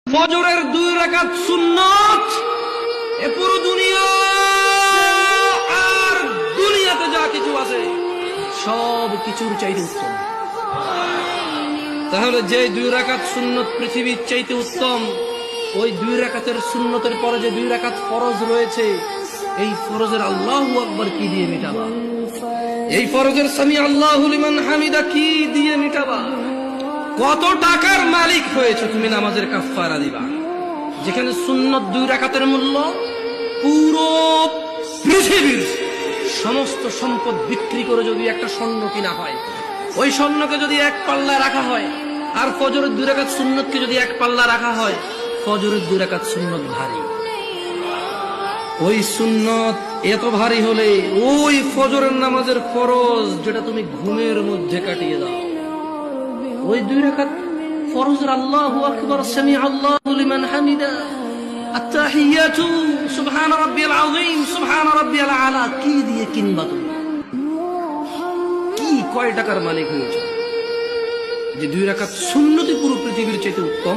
ফজরের 2 রাকাত সুন্নাত এ পুরো দুনিয়া আর দুনিয়াতে যা কিছু আছে সব কিছুর চাইতে উত্তম। তাহলে যে 2 রাকাত সুন্নত পৃথিবীর চাইতে উত্তম, ওই 2 রাকাতের সুন্নতের পরে যে 2 রাকাত ফরজ রয়েছে, এই ফরজের আল্লাহু আকবার কি দিয়ে মিটাবা? এই ফরজের সামি আল্লাহু লিমান হামিদা কি দিয়ে মিটাবা? কত টাকার মালিক হয়েছে তুমি নামাজের কাফারা দিবা? যেখানে সুন্নত 2 রাকাতের মূল্য পুরো পৃথিবীর সমস্ত সম্পদ বিক্রি করে যদি একটা স্বর্ণ কিনা হয়, ওই স্বর্ণকে যদি এক পাল্লা রাখা হয়, আর ফজরের 2 রাকাত সুন্নতকে যদি এক পাল্লা রাখা হয়, ফজরের 2 রাকাত সুন্নত ভারী। ওই সুন্নত এত ভারী হলে ওই ফজরের নামাজের ফরজ যেটা তুমি ঘুমের মধ্যে কাটিয়ে দাও, ওই 2 রাকাত ফরজের আল্লাহু আকবার, সামি আল্লাহু লিমান হামিদা, আত-তাহিয়াতু সুবহান রাব্বিয়াল আযীম, সুবহান রাব্বিয়াল আলা কি দিয়ে কিনবা তুমি? কি কয় টাকার মালিক হয়েছে যে 2 রাকাত সুন্নতই পুরো পৃথিবীর চাইতে উত্তম?